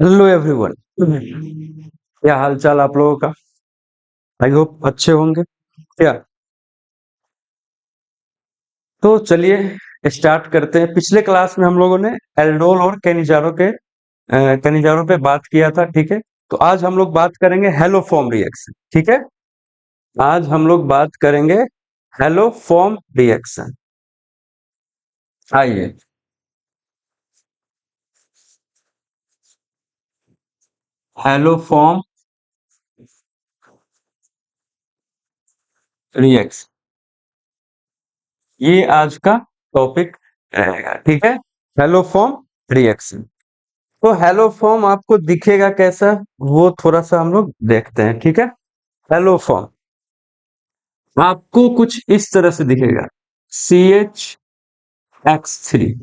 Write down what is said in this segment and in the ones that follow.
Hello everyone. क्या हाल चाल आप लोगों का? आई होप अच्छे होंगे। क्या? तो चलिए स्टार्ट करते हैं। पिछले क्लास में हम लोगों ने एल्डोल और कैनिजारो पे बात किया था, ठीक है। तो आज हम लोग बात करेंगे हेलोफॉर्म रिएक्शन, ठीक है। आज हम लोग बात करेंगे हेलोफॉर्म रिएक्शन। आइए। हेलोफॉर्म रिएक्शन, ये आज का टॉपिक रहेगा, ठीक है। Haloform reaction. तो हेलो फॉर्म आपको दिखेगा कैसा, वो थोड़ा सा हम लोग देखते हैं, ठीक है। हेलो फॉर्म आपको कुछ इस तरह से दिखेगा। CH X3,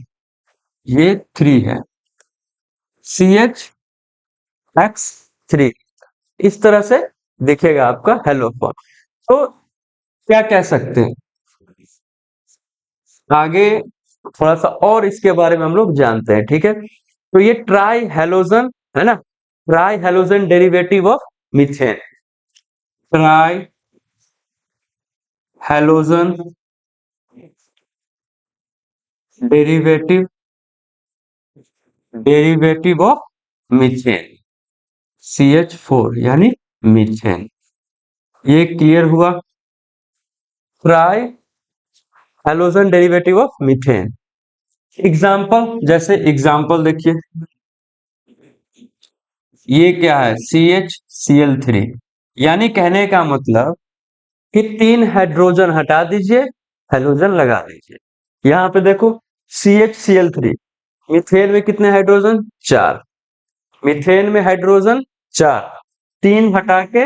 ये 3 है। CH X3 इस तरह से दिखेगा आपका हेलो फॉर्म। तो क्या कह सकते हैं आगे, थोड़ा सा और इसके बारे में हम लोग जानते हैं, ठीक है। तो ये ट्राई हेलोजन है ना, try halogen derivative of methane. Try halogen derivative derivative of methane, CH4 यानी मीथेन। ये क्लियर हुआ। Try halogen derivative of methane. Example, जैसे एग्जाम्पल देखिए, ये क्या है, CH Cl3। यानी कहने का मतलब कि 3 हाइड्रोजन हटा दीजिए, हेलोजन लगा दीजिए। यहां पे देखो, CH Cl3, मीथेन में कितने हाइड्रोजन, 4। मीथेन में हाइड्रोजन 4, 3 हटा के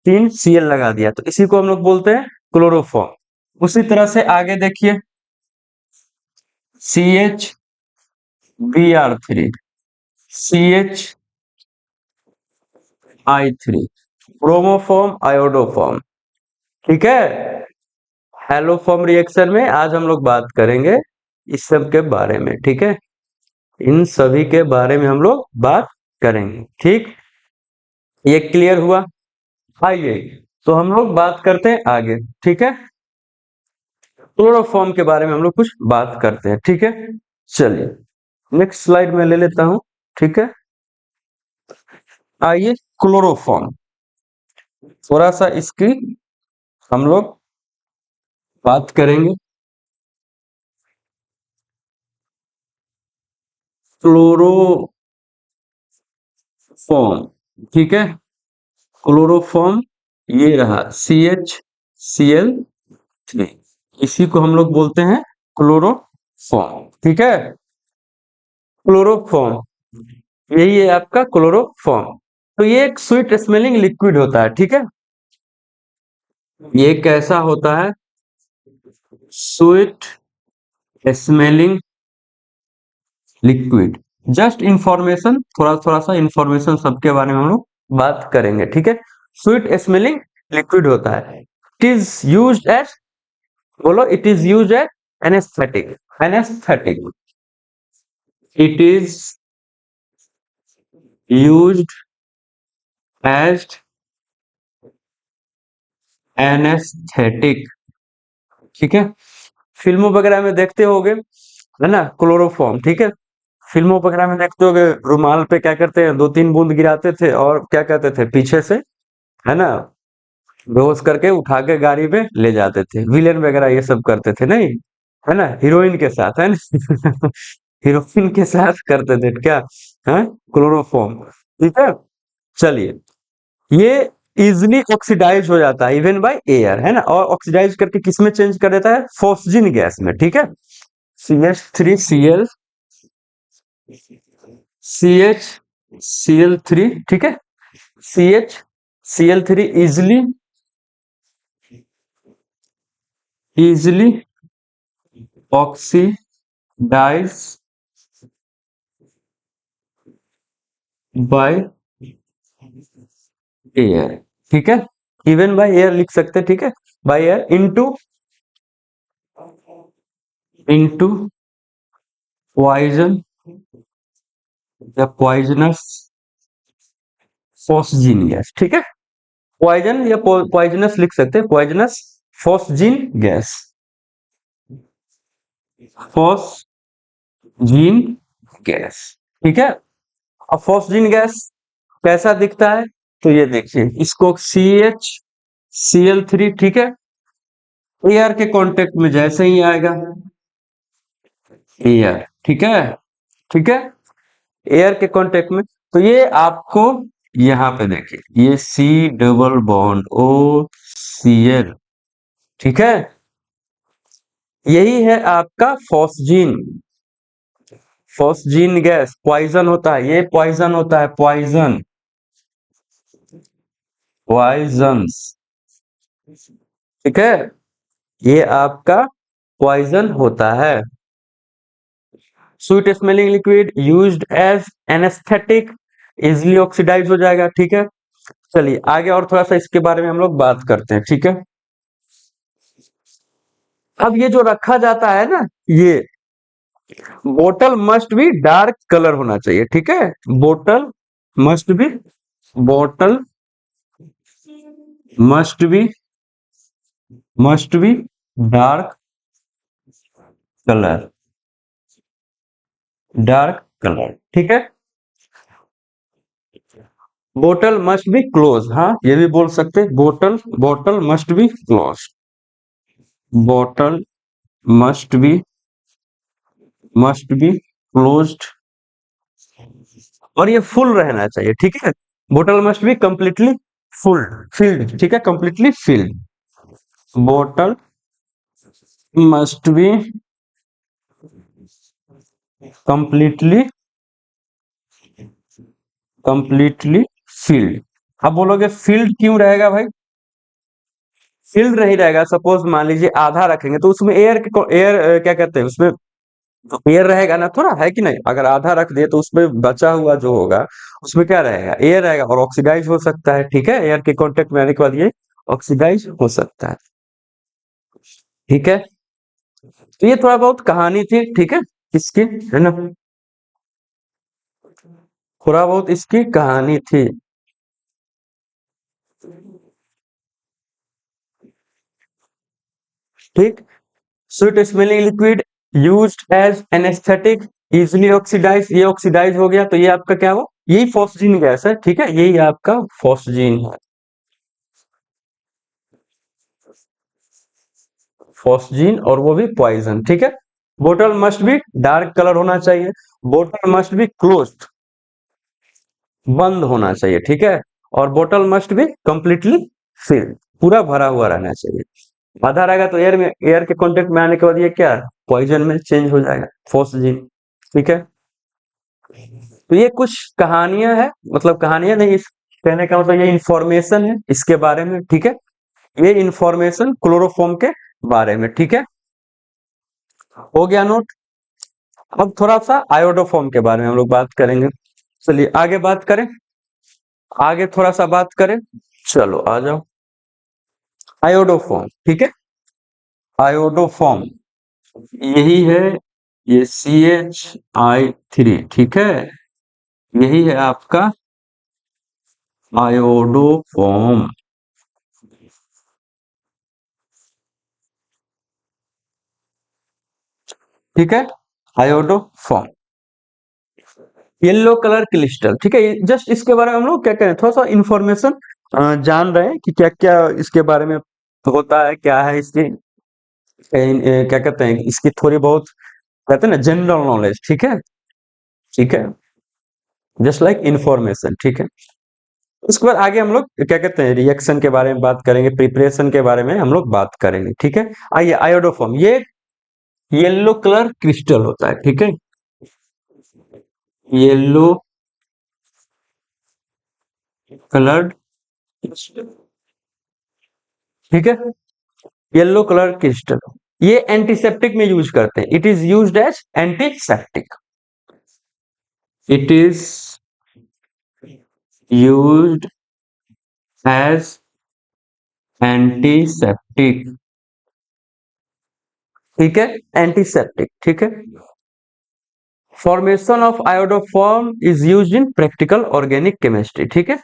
3 Cl लगा दिया, तो इसी को हम लोग बोलते हैं क्लोरोफॉर्म। उसी तरह से आगे देखिए, CH Br3, CH I3, क्रोमोफॉर्म iodoform, ठीक है। हेलोफॉर्म रिएक्शन में आज हम लोग बात करेंगे इस सब के बारे में, ठीक है। इन सभी के बारे में हम लोग बात करेंगे, ठीक। ये क्लियर हुआ। आइए, तो हम लोग बात करते हैं आगे, ठीक है। क्लोरोफॉर्म के बारे में हम लोग कुछ बात करते हैं, ठीक है। चलिए नेक्स्ट स्लाइड में ले लेता हूं, ठीक है। आइए, क्लोरोफॉर्म, थोड़ा सा इसकी हम लोग बात करेंगे। क्लोरोफॉर्म, ठीक है। क्लोरोफॉर्म ये रहा, CH Cl3, इसी को हम लोग बोलते हैं क्लोरोफॉर्म, ठीक है। क्लोरोफॉर्म, यही है आपका क्लोरोफॉर्म। तो ये एक स्वीट स्मेलिंग लिक्विड होता है, ठीक है। ये कैसा होता है, sweet smelling liquid. Just information, थोड़ा थोड़ा सा इंफॉर्मेशन सबके बारे में हम लोग बात करेंगे, ठीक है। स्वीट स्मेलिंग लिक्विड होता है। इट इज यूज एज, बोलो, it is use as anaesthetic. Anaesthetic, it is used as anaesthetic, ठीक है। फिल्मों वगैरह में देखते होगे, है ना, क्लोरोफॉर्म, ठीक है। फिल्मों वगैरह में देखते होगे, रुमाल पे क्या करते हैं, 2-3 बूंद गिराते थे और क्या कहते थे पीछे से, है ना, बेहोश करके उठा के गाड़ी पे ले जाते थे। विलेन वगैरह ये सब करते थे, नहीं, है ना, हीरोइन के साथ, है ना। हीरोइन के साथ करते थे क्या, है, क्लोरोफॉर्म, ठीक है। चलिए, ये इजिली ऑक्सीडाइज हो जाता है इवन बाय एयर, है ना, और ऑक्सीडाइज करके किस में चेंज कर देता है, फॉस्जिन गैस में, ठीक है। CH3Cl, CH Cl3, ठीक है। CH Cl3 easily oxidise by air, ठीक है। इवन बाय एयर लिख सकते हैं, ठीक है, by air into into poison या पॉइजनस फॉस्जीन गैस, ठीक है। पॉइजन या पॉइजनस लिख सकते हैं, poisonous phosgene gas, phosgene gas, ठीक है। अब फॉस्जीन गैस कैसा दिखता है, तो ये देखिए, इसको CH Cl3, ठीक है। एयर के कांटेक्ट में जैसे ही आएगा, एयर, ठीक है, ठीक है, एयर के कांटेक्ट में, तो ये आपको यहां पे देखिए, ये C double bond O Cl, ठीक है, यही है आपका फॉस्जीन। फॉस्जीन गैस पॉइजन होता है, ये पॉइजन होता है, पॉइजन, पॉइजन्स, ठीक है, ये आपका पॉइजन होता है। Sweet smelling liquid used as anaesthetic, easily oxidise हो जाएगा, ठीक है। चलिए आगे और थोड़ा सा इसके बारे में हम लोग बात करते हैं, ठीक है। अब ये जो रखा जाता है ना, ये बोतल मस्ट बी डार्क कलर होना चाहिए, ठीक है। बोतल मस्ट बी, बोतल must be, must be dark colour, dark colour, ठीक है। बोतल मस्ट बी क्लोज, हाँ ये भी बोल सकते हैं, बोतल, बोतल मस्ट बी क्लोज, बोतल मस्ट बी क्लोज्ड, और ये फुल रहना चाहिए, ठीक है। बोतल must be completely full, field, ठीक है, कंप्लीटली फिल्ड, बोतल must be completely, completely field. अब बोलोगे फील्ड क्यों रहेगा भाई, फील्ड नहीं रहेगा, सपोज मान लीजिए आधा रखेंगे तो उसमें एयर, एयर क्या कहते हैं उसमें, एयर रहेगा ना थोड़ा, है कि नहीं। अगर आधा रख दिए तो उसमें बचा हुआ जो होगा, उसमें क्या रहेगा, एयर रहेगा, और ऑक्सीडाइज हो सकता है, ठीक है, एयर के कांटेक्ट में आने के बाद ये ऑक्सीडाइज हो सकता है, ठीक है। तो ये थोड़ा बहुत कहानी थी, ठीक है, इसकी, है ना, थोड़ा बहुत इसकी कहानी थी, ठीक। Sweet smelling liquid used as anaesthetic, easily oxidise, ये ऑक्सीडाइज हो गया, तो ये आपका क्या हुआ, यही फॉस्जीन गैस है, ठीक है, यही आपका फॉस्जीन है, फॉस्जीन, और वो भी पॉइजन, ठीक है। बोतल मस्ट बी डार्क कलर होना चाहिए, बोतल मस्ट बी क्लोज्ड, बंद होना चाहिए, ठीक है, और बोतल मस्ट बी कंप्लीटली फिल्ड, पूरा भरा हुआ रहना चाहिए। आधा रहेगा तो एयर में, एयर के कांटेक्ट में आने के बाद ये क्या पॉइजन में चेंज हो जाएगा, फॉस्जीन, ठीक है। तो ये कुछ कहानियां हैं, मतलब कहानियां नहीं, इस कहने का मतलब ये इंफॉर्मेशन है इसके बारे में, ठीक है, ये इंफॉर्मेशन क्लोरोफॉर्म के बारे में, ठीक है, हो गया नोट। अब थोड़ा सा आयोडोफॉर्म के बारे में हम लोग बात करेंगे, चलिए आगे बात करें, आगे थोड़ा सा बात करें, चलो आ जाओ। आयोडोफॉर्म, ठीक है, आयोडोफॉर्म यही है, ये CH I3, ठीक है, यही है आपका आयोडोफॉर्म, ठीक है, आयोडोफॉर्म, येलो कलर क्रिस्टल, ठीक है। जस्ट इसके बारे में हम लोग क्या करें, थोड़ा सा इंफॉर्मेशन जान रहे हैं कि क्या क्या इसके बारे में होता है, क्या है इसकी, क्या कहते हैं इसकी थोड़ी बहुत, कहते हैं ना जनरल नॉलेज, ठीक है, ठीक है, जस्ट लाइक इंफॉर्मेशन, ठीक है। उसके बाद आगे हम लोग क्या कहते हैं रिएक्शन के बारे में बात करेंगे, प्रिपरेशन के बारे में हम लोग बात करेंगे, ठीक है। आइए, आयोडोफॉर्म ये येलो कलर क्रिस्टल होता है, ठीक है, येलो कलर्ड क्रिस्टल, ठीक है, येलो कलर क्रिस्टल, ये एंटीसेप्टिक में यूज करते हैं, it is used as antiseptic, it is used as antiseptic, ठीक है, एंटीसेप्टिक, ठीक है। Formation of iodoform is used in practical organic chemistry, ठीक है,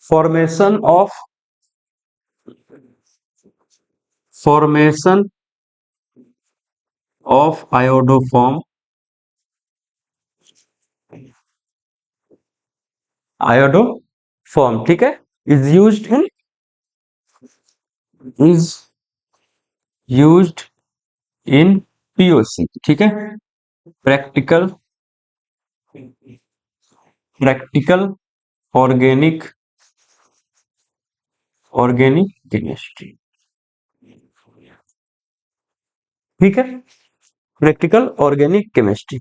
formation of formation of iodoform, ठीक है, is used in is used in POC, ठीक है, practical practical organic organic chemistry, ठीक है, प्रैक्टिकल ऑर्गेनिक केमिस्ट्री,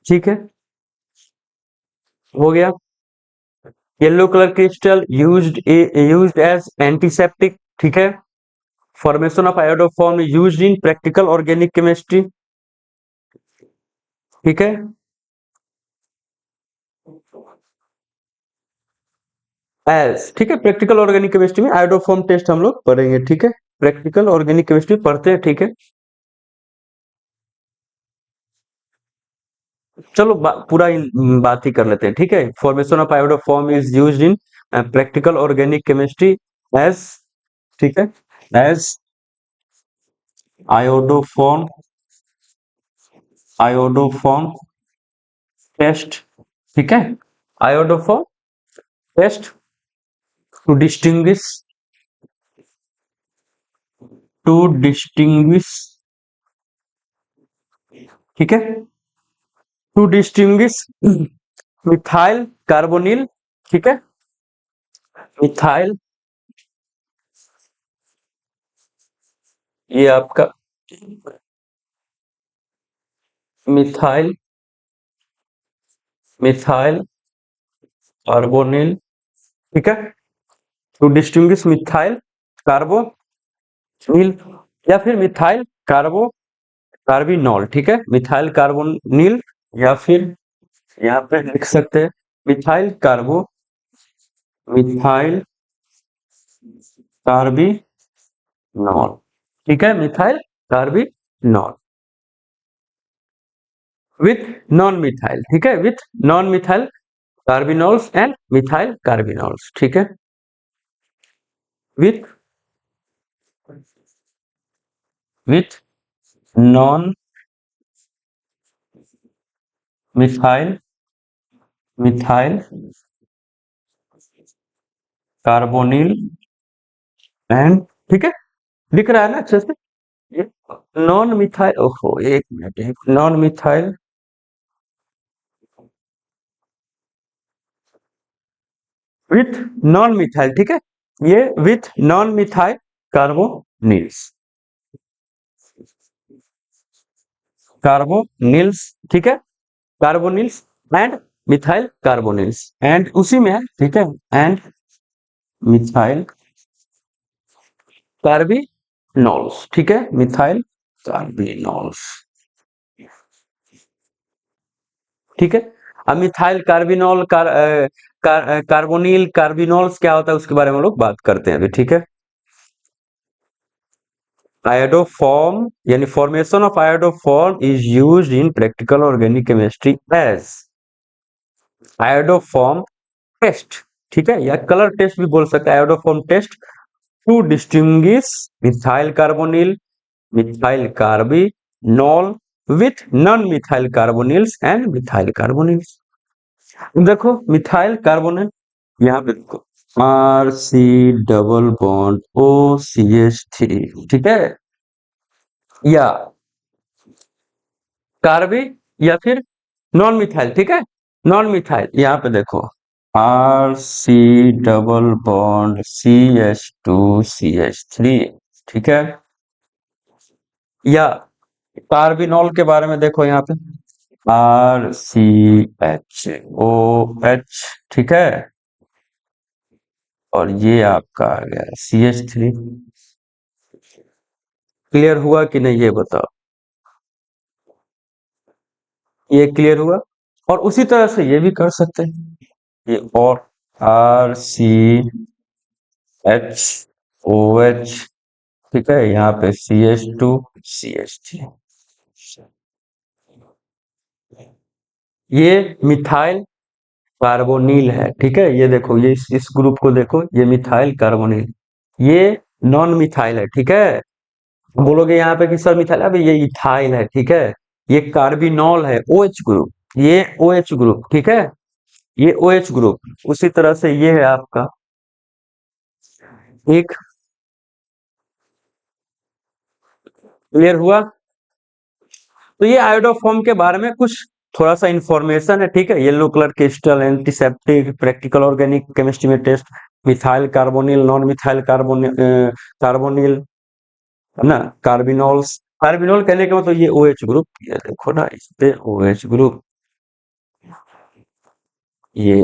ठीक है, हो गया। Yellow colour crystal used as antiseptic, ठीक है, formation of iodoform used in practical organic chemistry, ठीक है, एज, ठीक है, प्रैक्टिकल ऑर्गेनिक केमिस्ट्री में आयोडोफॉर्म टेस्ट हम लोग पढ़ेंगे, ठीक है, प्रैक्टिकल ऑर्गेनिक केमिस्ट्री पढ़ते हैं, ठीक है। चलो पूरा बात ही कर लेते हैं, ठीक है। Formation of iodoform is used in practical organic chemistry as, ठीक है, एज आयोडोफॉर्म आयोडोफॉर्म टेस्ट, ठीक है, iodoform test to distinguish to distinguish ठीक है, टू डिस्टिंग्विश मिथाइल कार्बोनिल, ठीक है, मिथाइल, ये आपका मिथाइल मिथाइल कार्बोनिल, ठीक है, टू डिस्टिंग्विश मिथाइल कार्बोनिल या फिर मिथाइल कार्बिनॉल, ठीक है, मिथाइल कार्बोनिल या फिर यहाँ पे लिख सकते हैं मिथाइल कार्बिनॉल, ठीक है, methyl carbinol with non methyl, ठीक है, with non methyl carbinols and methyl carbinols, ठीक है, with with non methyl methyl carbonyl and, ठीक है, दिख रहा है ना अच्छे से, ये नॉन मिथाइल, ओहो एक मिनट, एक non methyl with non methyl, ठीक है, ये with non methyl carbonyls carbonyls ठीक है, carbonyls and methyl carbonyls and उसी में है, ठीक है, एंड मिथाइल कार्बिनॉल्स, ठीक है, मिथाइल कार्बिनॉल्स, ठीक है। अब मिथाइल कार्बिनॉल कार्बोनिल कार्बिनॉल्स क्या होता है उसके बारे में हम लोग बात करते हैं अभी, ठीक है। आयोडोफॉर्म यानी formation of iodoform is used in practical organic chemistry as iodoform test, ठीक है, या कलर टेस्ट भी बोल सकते हैं, iodoform test to distinguish methyl carbonyl methyl carbinol with non methyl carbonyls and methyl carbonyls. देखो मिथाइल कार्बोनेट, यहाँ पे देखो R C double bond O C H three, ठीक है, या कार्बी या फिर नॉन मिथाइल, ठीक है, नॉन मिथाइल, यहाँ पे देखो R C double bond CH2CH3, ठीक है, या कार्बिनॉल के बारे में देखो यहाँ पे RCHOH, ठीक है, और ये आपका आ गया CH3। क्लियर हुआ कि नहीं ये बताओ, ये क्लियर हुआ। और उसी तरह से ये भी कर सकते हैं, ये और RCHOH, ठीक है, यहाँ पे CH2CH3, ये मिथाइल कार्बोनिल है, ठीक है। ये देखो, ये इस ग्रुप को देखो, ये मिथाइल कार्बोनिल, ये नॉन मिथाइल है, ठीक है। बोलोगे यहाँ पे कि सर मिथाइल, अबे ये इथाइल है, ठीक है। ये कार्बिनॉल है, OH ग्रुप, ये OH ग्रुप, ठीक है। ये OH ग्रुप। उसी तरह से ये है आपका एक, क्लियर हुआ। तो ये आयोडोफॉर्म के बारे में कुछ थोड़ा सा इंफॉर्मेशन है, ठीक है। Yellow colour crystal, antiseptic, practical organic chemistry में test, methyl carbonyl, non methyl carbonyl, carbonyl, है ना, कार्बिनॉल्स। कार्बिनॉल कहने का मतलब ये OH ग्रुप, ये देखो ना, इस पे OH ग्रुप, ये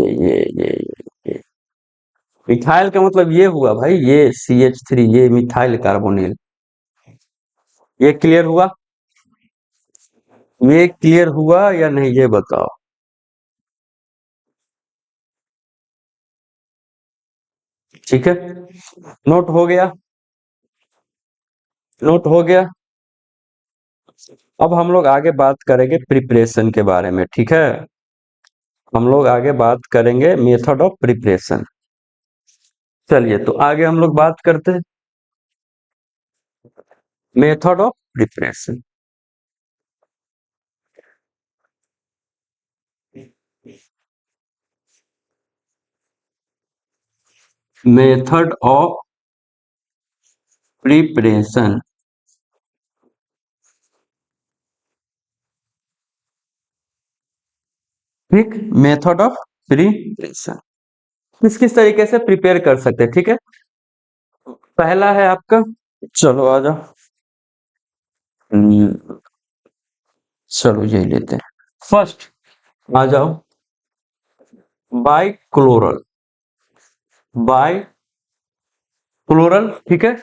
मिथाइल का मतलब ये हुआ भाई, ये CH3, ये मिथाइल कार्बोनिल। ये क्लियर हुआ, ये क्लियर हुआ या नहीं, ये बताओ। ठीक है, नोट हो गया, नोट हो गया। अब हम लोग आगे बात करेंगे प्रिपरेशन के बारे में, ठीक है। हम लोग आगे बात करेंगे मेथड ऑफ प्रिपरेशन। चलिए, तो आगे हम लोग बात करते हैं method of preparation. Method of preparation, ठीक। मेथड ऑफ प्रिपरेशन, किस किस तरीके से प्रिपेयर कर सकते हैं, ठीक है। पहला है आपका, चलो आ जाओ, हम्म, चलो यही लेते हैं। फर्स्ट आ जाओ, बाई क्लोरल, बाई क्लोरल, ठीक है।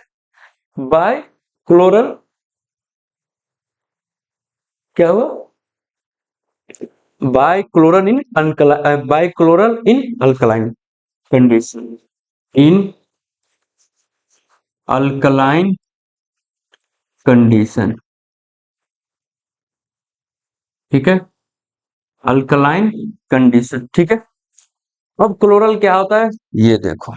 बाई क्लोरल, क्या हुआ, by chloral in by chloral in alkaline condition, in alkaline condition, ठीक है। अल्कलाइन कंडीशन, ठीक है। अब क्लोरल क्या होता है, ये देखो,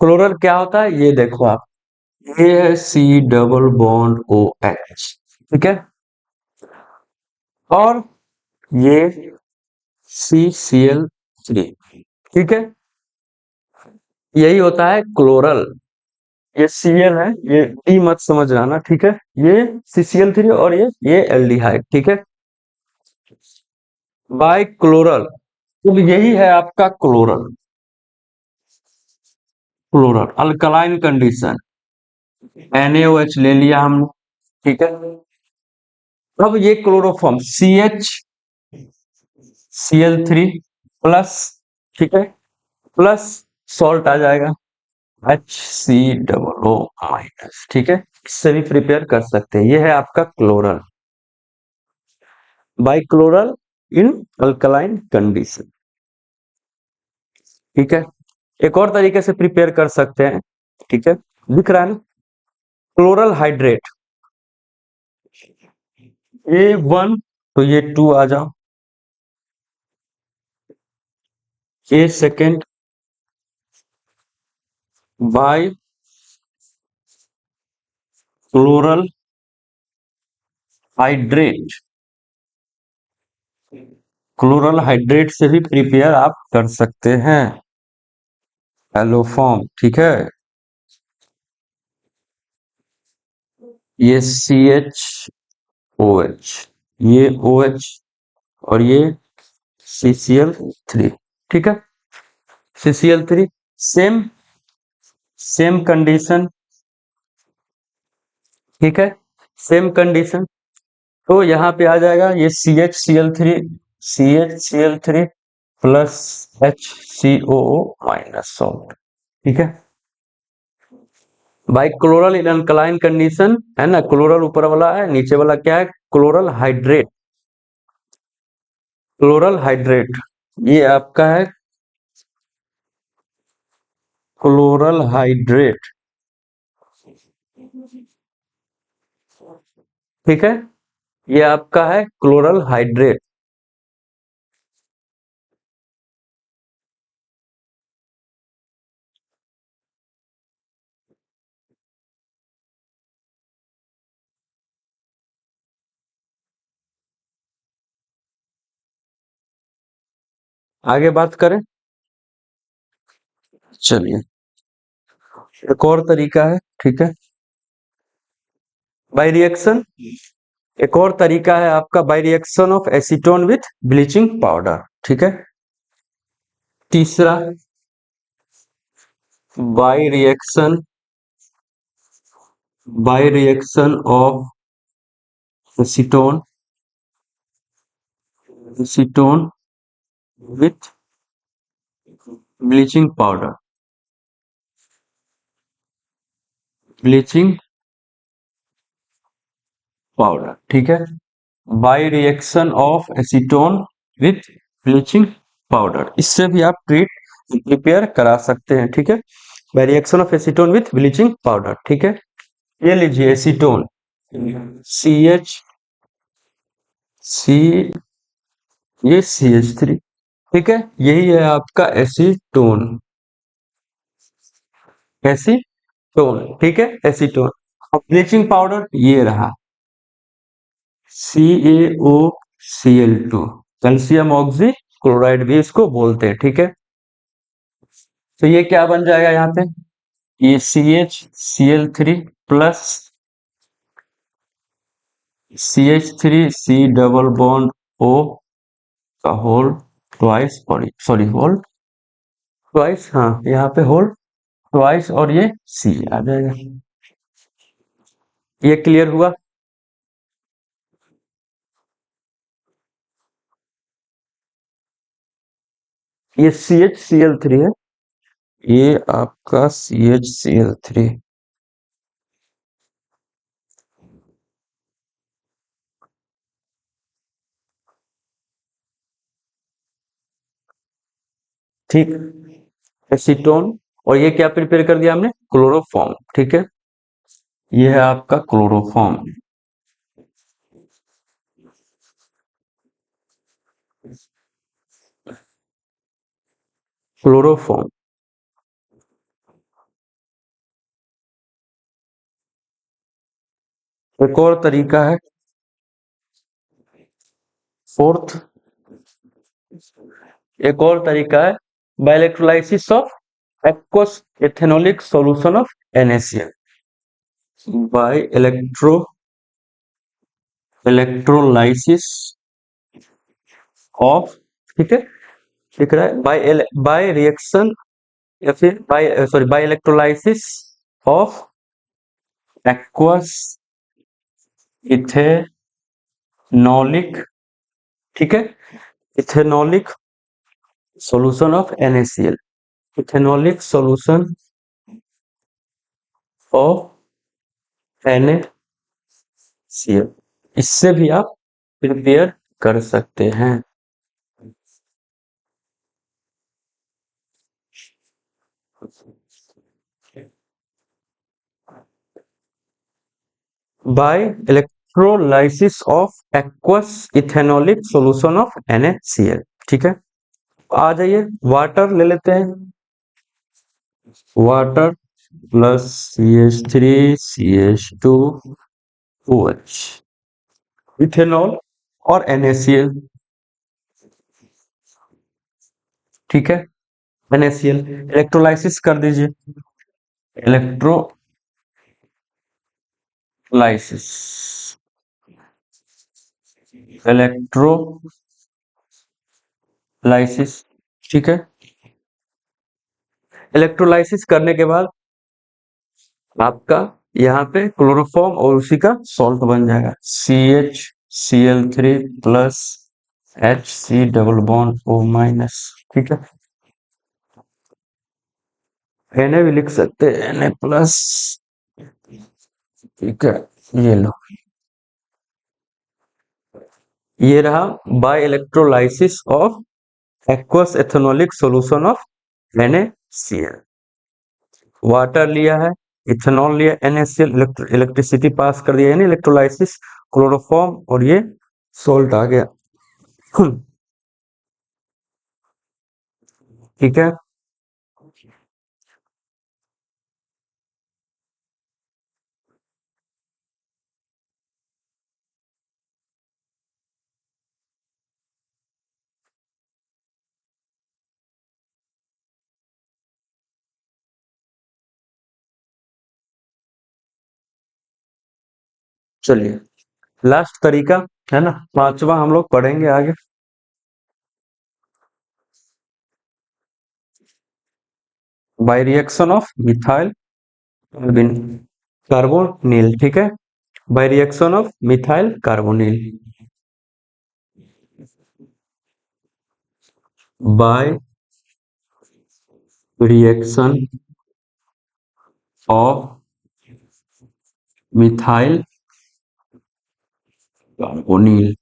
क्लोरल क्या होता है, ये देखो आप, ये है C डबल बॉन्ड OH, ठीक है। और ये CCl3, ठीक है। यही होता है क्लोरल। ये Cl है, ये D मत समझ जाना, ठीक है। ये CCl3 और ये एल्डिहाइड, ठीक है। बाई क्लोरल, तो यही है आपका chloral, chloral alkaline condition, NaOH ले लिया हमने, ठीक है। अब ये क्लोरोफॉर्म CH Cl3 प्लस, ठीक है, प्लस सॉल्ट आ जाएगा HC डबल O माइनस, ठीक है। इससे भी प्रिपेयर कर सकते हैं। ये है आपका क्लोरल, बाइक्लोरल इन अल्कलाइन कंडीशन, ठीक है। एक और तरीके से प्रिपेयर कर सकते हैं, ठीक है। दिख रहा है ना, क्लोरल हाइड्रेट, A1, तो ये 2 आ जाओ, A second, by chloral hydrate, chloral hydrate से भी प्रिपेयर आप कर सकते हैं एलोफॉर्म, ठीक है। ये CHOH, ये OH, और ये CCl3, ठीक है। CCl3, सेम सेम कंडीशन, ठीक है, सेम कंडीशन। तो यहाँ पे आ जाएगा ये CH Cl3 plus HCOO salt, ठीक है। भाई क्लोरल इन अल्कलाइन कंडीशन है ना, क्लोरल ऊपर वाला है, नीचे वाला क्या है, क्लोरल हाइड्रेट, क्लोरल हाइड्रेट, ये आपका है क्लोरल हाइड्रेट, ठीक है। ये आपका है क्लोरल हाइड्रेट, आगे बात करें। चलिए, एक और तरीका है, ठीक है, बाय रिएक्शन। एक और तरीका है आपका bye reaction of acetone with bleaching powder, ठीक है। तीसरा, by reaction, bye reaction of acetone, acetone with bleaching powder, bleaching powder, ठीक है। By reaction of acetone with bleaching powder, इससे भी आप ट्रीट प्रिपेयर करा सकते हैं, ठीक है। By reaction of acetone with bleaching powder, ठीक है। ये लीजिए एसीटोन, सी, ये CH3, ठीक है, यही है आपका एसीटोन, एसीटोन, ठीक है, एसीटोन। और ब्लीचिंग पाउडर ये रहा, CaOCl2, कैल्शियम ऑक्सी क्लोराइड भी इसको बोलते हैं, ठीक है। तो ये क्या बन जाएगा यहाँ पे, ये CH plus CH3 C double bond O का whole twice, sorry whole twice, हाँ यहाँ पे होल ट्वाइस, और ये C आ जाएगा। ये क्लियर हुआ। ये CHCl3 है, ये आपका CHCl3, ठीक, एसीटोन। और ये क्या प्रिपेयर कर दिया हमने, क्लोरोफॉर्म, ठीक है। ये है आपका क्लोरोफॉर्म, क्लोरोफॉर्म। एक और तरीका है, फोर्थ, एक और तरीका है by electrolysis of aqueous ethanolic solution of NaCl, by electrolysis of, ठीक है, लिख रहा है बाय रिएक्शन, या फिर by sorry by electrolysis of aqueous ethanolic, ठीक है, ethanolic solution of NaCl, ethanolic solution of NaCl, इससे भी आप प्रिपेयर कर सकते हैं। By electrolysis of aqueous ethanolic solution of NaCl, ठीक है। आ जाइए, वाटर ले लेते हैं, water plus CH3 CH2OH, ethanol और NaCl, ठीक है, NaCl, इलेक्ट्रोलाइसिस कर दीजिए, इलेक्ट्रोलाइसिस, इलेक्ट्रोलाइसिस, ठीक है। इलेक्ट्रोलाइसिस करने के बाद आपका यहाँ पे क्लोरोफॉर्म और उसी का सॉल्ट बन जाएगा, CHCl3 plus HC double bond O-, ठीक है। Na भी लिख सकते हैं, Na प्लस, ठीक है, ये लो, ये रहा by electrolysis of aqueous ethanolic solution of NaCl। Water लिया है, इथेनॉल लिया, NaCl, इलेक्ट्रिसिटी पास कर दिया, यानी इलेक्ट्रोलाइसिस, क्लोरोफॉर्म, और ये सोल्ट आ गया, ठीक है। चलिए लास्ट तरीका है ना, पांचवा हम लोग पढ़ेंगे आगे। Bye reaction of methyl carbonyl, ठीक है, by reaction of methyl carbonyl, bye reaction of methyl carbonyl,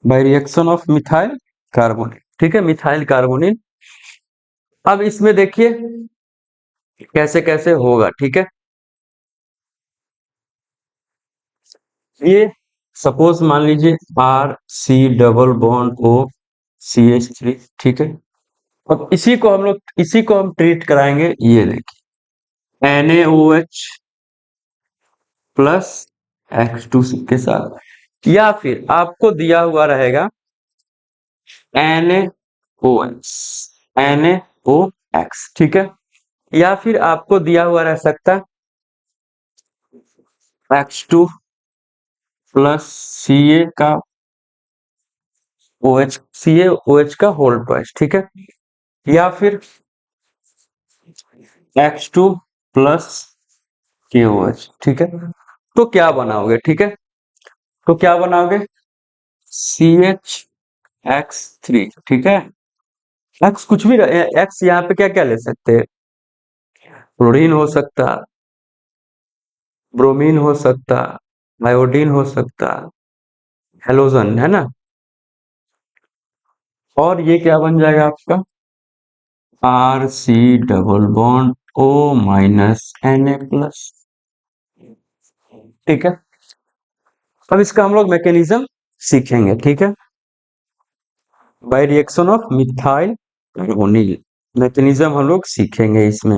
bye reaction of methyl carbonyl, ठीक है, मिथाइल कार्बोनिल। अब इसमें देखिए कैसे कैसे होगा, ठीक है। ये सपोज मान लीजिए R C double bond O C H three, ठीक है। अब इसी को हम ट्रीट कराएंगे, ये देखिए NaOH प्लस X2 के साथ, या फिर आपको दिया हुआ रहेगा NaOX NaOX, ठीक है, या फिर आपको दिया हुआ रह सकता X2 प्लस Ca का OH CaOH का होल ट्वाइस, ठीक है, या फिर X2 प्लस KOH, ठीक है। तो क्या बनाओगे, ठीक है, तो क्या बनाओगे CH X3, ठीक है। एक्स कुछ भी एक्स यहाँ पे क्या क्या ले सकते हैं, क्लोरीन हो सकता, ब्रोमीन हो सकता, आयोडीन हो सकता, हेलोजन, है ना। और ये क्या बन जाएगा आपका R C double bond O minus Na plus, ठीक है। अब इसका हम लोग मैकेनिज्म सीखेंगे, ठीक है, by reaction of methyl carbonyl, mechanism हम लोग सीखेंगे इसमें।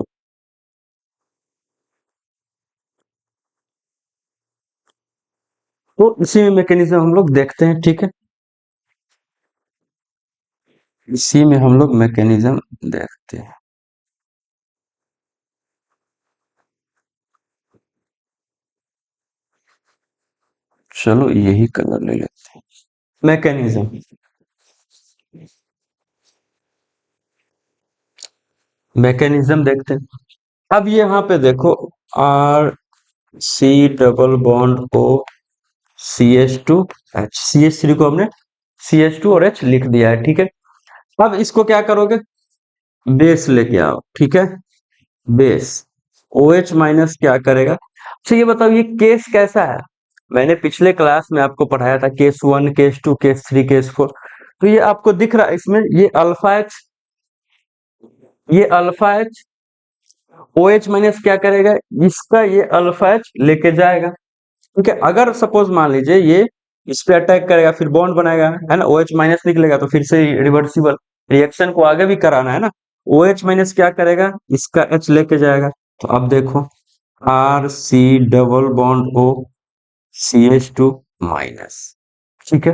तो इसी में मैकेनिज्म हम लोग देखते हैं, ठीक है, इसी में हम लोग मैकेनिज्म देखते हैं। चलो यही कलर ले लेते हैं, मैकेनिज्म। मैकेनिज्म देखते हैं। अब यहाँ पे देखो R C double bond O CH2H, CH3 को हमने CH2 और H लिख दिया है, ठीक है। अब इसको क्या करोगे, बेस लेके आओ, ठीक है, बेस OH माइनस क्या करेगा। अच्छा ये बताओ ये केस कैसा है, मैंने पिछले क्लास में आपको पढ़ाया था केस 1 केस 2 केस 3 केस 4, तो ये आपको दिख रहा है इसमें, ये अल्फा H, ये अल्फा H, OH माइनस क्या करेगा, इसका ये अल्फा H लेके जाएगा, ठीक है। अगर सपोज मान लीजिए ये इस पे अटैक करेगा फिर बॉन्ड बनाएगा, है ना, OH माइनस निकलेगा तो फिर से रिवर्सिबल रिएक्शन को आगे भी कराना है ना, OH माइनस क्या करेगा इसका H लेके जाएगा। तो अब देखो R C double bond O CH2 minus, ठीक है।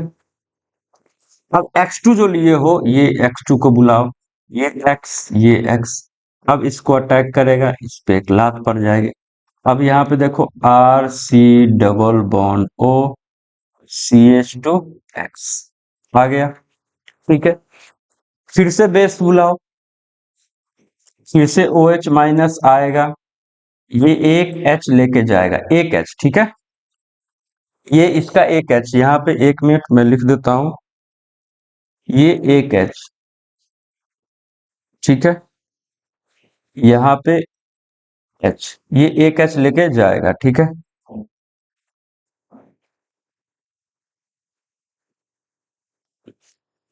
अब X2 जो लिए हो ये X2 को बुलाओ, ये X ये X, अब इसको अटैक करेगा, इस पे एक लात पड़ जाएगी। अब यहाँ पे देखो R C double bond O CH2X आ गया, ठीक है। फिर से बेस बुलाओ, फिर से OH माइनस आएगा, ये एक H लेके जाएगा, एक H, ठीक है, ये इसका एक H, यहाँ पे 1 मिनट में लिख देता हूं, ये एक H, ठीक है, यहाँ पे H, ये एक H लेके जाएगा, ठीक है,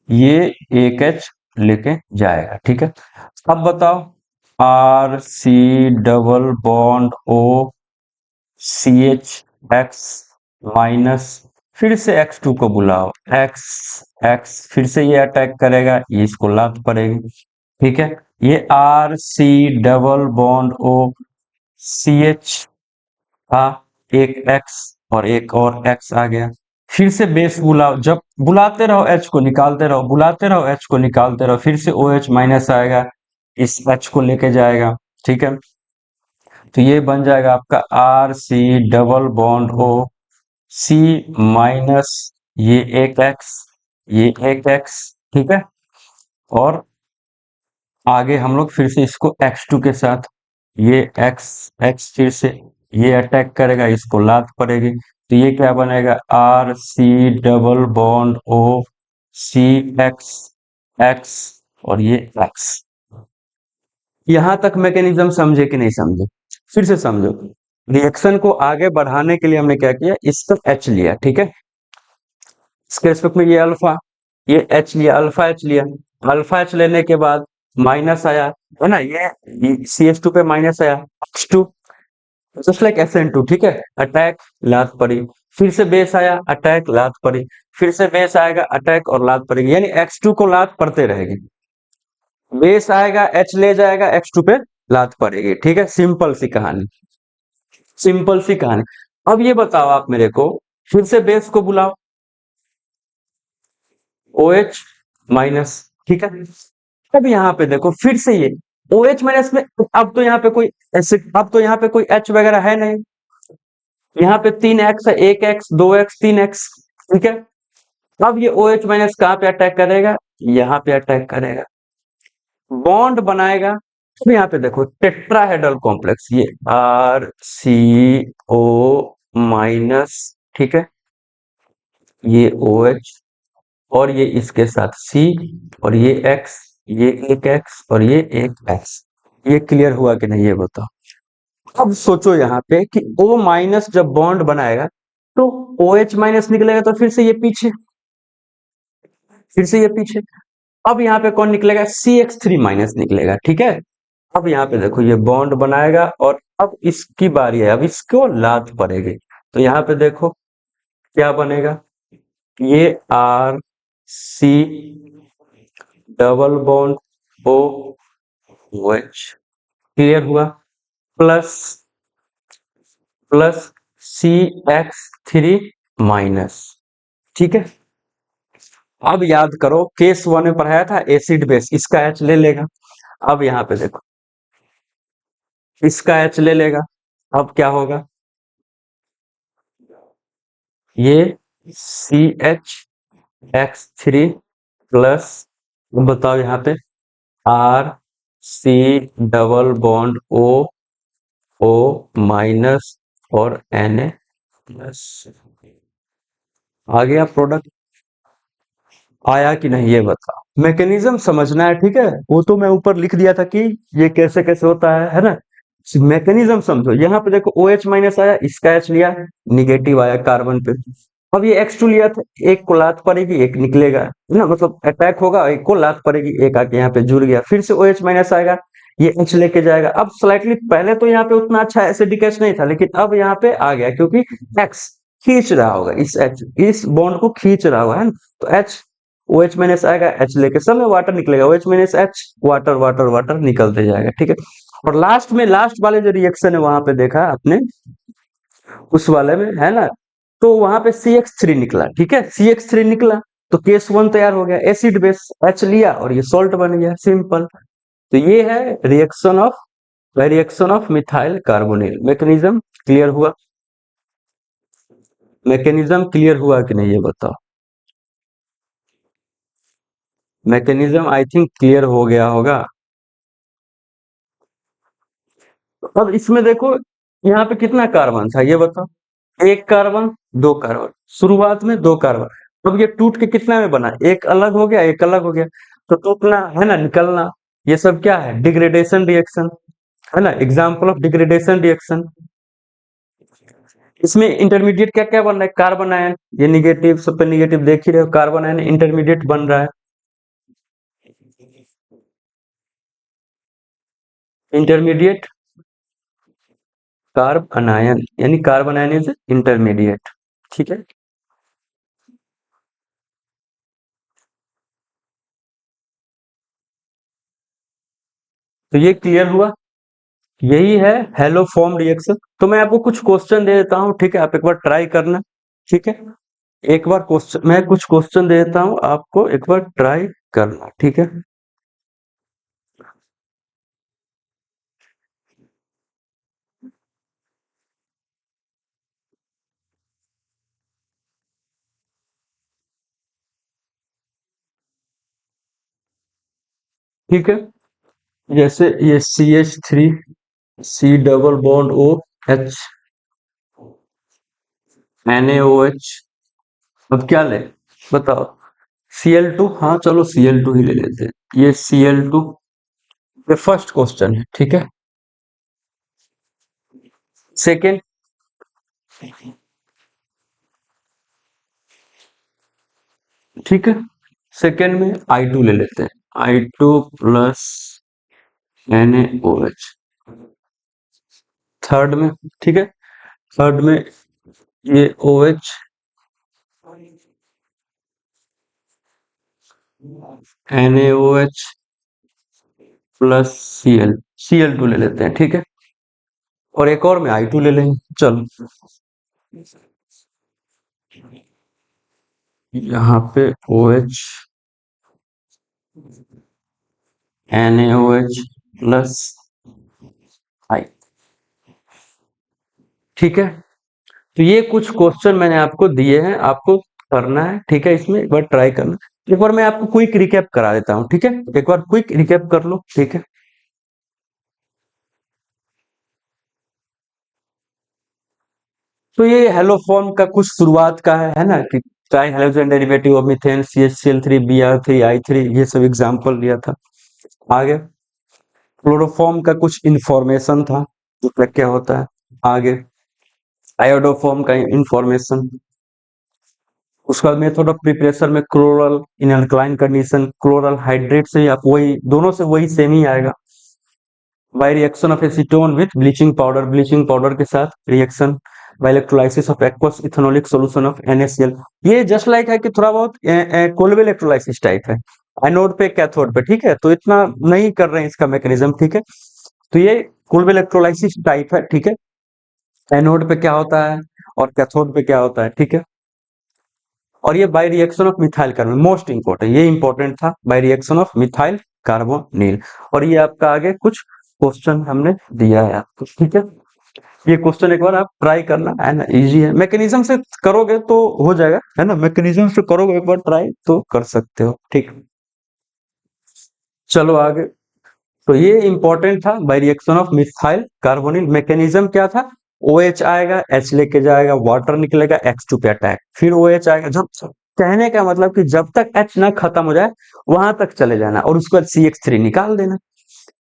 ये एक H लेके जाएगा, ठीक है। अब बताओ R C double bond O CH minus, फिर से X2 को बुलाओ, X X, फिर से ये अटैक करेगा, ये इसको लात पड़ेगी, ठीक है। ये R C double bond O CH था, एक X और एक और X आ गया, फिर से बेस बुलाओ, जब बुलाते रहो H को निकालते रहो, बुलाते रहो H को निकालते रहो, फिर से OH माइनस आएगा, इस H को लेके जाएगा, ठीक है। तो ये बन जाएगा आपका R C double bond O C minus ये एक एक्स, ये एक एक्स, ठीक है। और आगे हम लोग फिर से इसको x2 के साथ ये x x फिर से ये अटैक करेगा, इसको लात पड़ेगी, तो ये क्या बनेगा R C double bond O C X X और ये x। यहां तक मैकेनिज्म समझे कि नहीं समझे? फिर से समझो। रिएक्शन को आगे बढ़ाने के लिए हमने क्या किया, इसका h लिया, ठीक है। इसके रिस्पेक्ट में ये अल्फा, ये एच लिया, अल्फा एच लिया। अल्फा एच लेने के बाद माइनस आया, है ना, ये सी एच टू पे माइनस आया, H two just like S N two, ठीक है। अटैक, लात पड़ी, फिर से बेस आया, अटैक, लात पड़ी, फिर से बेस आएगा, अटैक और लात पड़ेगी, यानी एक्स टू को लात पड़ते रहेगी। बेस आएगा, एच ले जाएगा, एक्स टू पे लात पड़ेगी, ठीक है। सिंपल सी कहानी, सिंपल सी कहानी। अब ये बताओ आप मेरे को, फिर से बेस को बुलाओ, ओ एच माइनस, ठीक है। अब यहाँ पे देखो फिर से ये ओ एच माइनस में, अब तो यहाँ पे कोई एसिड, अब तो यहाँ पे कोई एच वगैरह है नहीं। यहाँ पे 3x है, 1x 2x 3x, ठीक है। अब ये ओ एच माइनस कहाँ पे अटैक करेगा, यहाँ पे अटैक करेगा, बॉन्ड बनाएगा। अब यहाँ पे देखो टेट्राहेड्रल कॉम्प्लेक्स, ये आर सी ओ माइनस, ठीक है, ये ओ एच और ये इसके साथ C और ये X, ये एक X और ये एक X। ये क्लियर हुआ कि नहीं ये बताओ। अब सोचो यहाँ पे कि O माइनस जब बॉन्ड बनाएगा तो OH माइनस निकलेगा, तो फिर से ये पीछे, फिर से ये पीछे। अब यहाँ पे कौन निकलेगा, CH3 माइनस निकलेगा, ठीक है। अब यहाँ पे देखो ये बॉन्ड बनाएगा और अब इसकी बारी है, अब इसको लात पड़ेगी, तो यहाँ पे देखो क्या बनेगा, ये R C double bond O OH, clear हुआ, प्लस प्लस CH3 माइनस, ठीक है। अब याद करो केस 1 में पढ़ाया था एसिड बेस, इसका H ले लेगा। अब यहाँ पे देखो इसका H ले लेगा, अब क्या होगा, ये CH प्लस, बताओ यहाँ पे R C double bond O minus और Na प्लस, आ गया प्रोडक्ट। आया कि नहीं ये बताओ, मैकेनिज्म समझना है, ठीक है। वो तो मैं ऊपर लिख दिया था कि ये कैसे कैसे होता है ना। मैकेनिज्म समझो, यहाँ पे देखो ओ एच माइनस आया, इसका एच लिया, निगेटिव आया कार्बन पे। अब ये X2 लिया था, एक को लात पड़ेगी, एक निकलेगा, है ना, मतलब अटैक होगा, एक को लात पड़ेगी, एक आके यहाँ पे जुड़ गया, फिर से ओ एच माइनस आएगा, ये H लेके जाएगा। अब स्लाइटली पहले तो यहाँ पे उतना अच्छा एसिडिक H नहीं था, लेकिन अब यहाँ पे आ गया, क्योंकि X खींच रहा होगा, इस H इस बॉन्ड को खींच रहा होगा, है ना। तो H ओ एच माइनस आएगा, H लेके सब में वाटर निकलेगा, O H minus H, water water water निकलते जाएगा, ठीक है। और लास्ट में, लास्ट वाले जो रिएक्शन है वहां पे देखा आपने, उस वाले में, है ना, तो वहां पे CH3 निकला, ठीक है, CH3 निकला, तो केस 1 तैयार हो गया, एसिड बेस H लिया और ये सॉल्ट बन गया, सिंपल। तो ये है reaction of methyl carbonyl. Mechanism clear हुआ, मैकेनिज्म क्लियर हुआ कि नहीं ये बताओ। मैकेनिज्म आई थिंक क्लियर हो गया होगा। अब इसमें देखो यहाँ पे कितना कार्बन था ये बताओ, एक कार्बन, दो कार्बन, शुरुआत में दो कार्बन। अब ये टूट के कितना में बना, एक अलग हो गया, एक अलग हो गया, तो टूटना है ना, निकलना, ये सब क्या है, डिग्रेडेशन रिएक्शन, है ना, एग्जाम्पल ऑफ डिग्रेडेशन रिएक्शन। इसमें इंटरमीडिएट क्या क्या बन रहा है, कार्बन आयन, ये निगेटिव, सब पे निगेटिव देख ही रहे हो, कार्बन आयन इंटरमीडिएट बन रहा है, इंटरमीडिएट कार्ब अनायन, यानी कार्बन आयन इज इंटरमीडिएट, ठीक है। तो ये क्लियर हुआ, यही है हेलो फॉर्म रिएक्शन। तो मैं आपको कुछ क्वेश्चन दे देता हूँ, ठीक है, आप एक बार ट्राई करना, ठीक है। एक बार क्वेश्चन, मैं कुछ क्वेश्चन दे देता हूँ आपको, एक बार ट्राई करना, ठीक है। ठीक है। जैसे ये CH3 C double bond OH NaOH, अब क्या ले बताओ। Cl2, हाँ चलो Cl2 ही ले लेते हैं। ये Cl2, ये फर्स्ट क्वेश्चन है, ठीक है। सेकेंड, ठीक है, सेकेंड में I2 ले लेते हैं, I2 प्लस NaOH। थर्ड में, ठीक है, थर्ड में ये OH NaOH प्लस Cl2 ले लेते हैं, ठीक है। और एक और में I2 ले लेंगे, चलो। यहाँ पे OH NaOH प्लस I, ठीक है। तो ये कुछ क्वेश्चन मैंने आपको दिए हैं, आपको करना है, ठीक है। इसमें एक बार ट्राई करना। एक बार मैं आपको क्विक रिकैप करा देता हूँ, ठीक है। एक बार क्विक रिकैप कर लो, ठीक है। तो ये हेलोफॉर्म का कुछ शुरुआत का है ना, कि try halogen derivative of methane CH3 Br3 I3, ये सब एग्जांपल लिया था। आगे क्लोरोफॉर्म का कुछ इंफॉर्मेशन था, तो क्या क्या होता है। आगे आयोडोफॉर्म का इंफॉर्मेशन। उसका मेथड ऑफ प्रिपरेशन में chloral in alkaline condition, chloral hydrate से आप वही दोनों से वही सेम ही आएगा। By reaction of acetone with bleaching powder के साथ reaction, by electrolysis of aqueous ethanolic solution of NaCl। ये जस्ट लाइक है कि थोड़ा बहुत कोलवे इलेक्ट्रोलाइसिस टाइप है, एनोड पे कैथोड पे, ठीक है। तो इतना नहीं कर रहे हैं इसका मैकेनिज्म, ठीक है। तो ये कोलवे इलेक्ट्रोलाइसिस टाइप है, ठीक है। एनोड पे क्या होता है और कैथोड पे क्या होता है, ठीक है। और ये bye reaction of methyl carbonyl, most important, ये इंपॉर्टेंट था, bye reaction of methyl carbonyl. और ये आपका आगे कुछ क्वेश्चन हमने दिया है आपको, ठीक है। ये क्वेश्चन एक बार आप ट्राई करना, है ना, इजी है। मैकेनिज्म से करोगे तो हो जाएगा, है ना। मैकेनिज्म से करोगे एक बार ट्राई तो कर सकते हो, ठीक। चलो आगे। तो ये इंपॉर्टेंट था, bye reaction of methyl carbonyl. Mechanism क्या था, OH आएगा, H लेके जाएगा, वाटर निकलेगा, X2 पे अटैक, फिर OH आएगा। जब कहने का मतलब कि जब तक H ना खत्म हो जाए वहां तक चले जाना, और उसके बाद CH3 निकाल देना।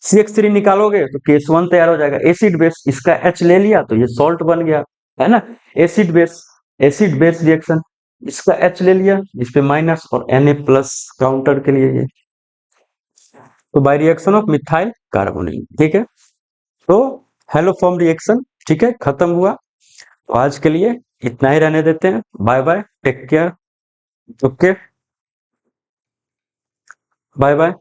CH3 निकालोगे तो केस 1 तैयार हो जाएगा, एसिड बेस। इसका H ले लिया तो ये सॉल्ट बन गया, है ना। Acid base, acid base reaction. इसका H ले लिया, इस पे माइनस, और Na+ काउंटर के लिए ये। तो bye reaction of methyl carbonyl, ठीक है। तो हेलो फॉर्म रिएक्शन, ठीक है, खत्म हुआ। तो आज के लिए इतना ही रहने देते हैं। Bye bye, take care. Okay, bye bye.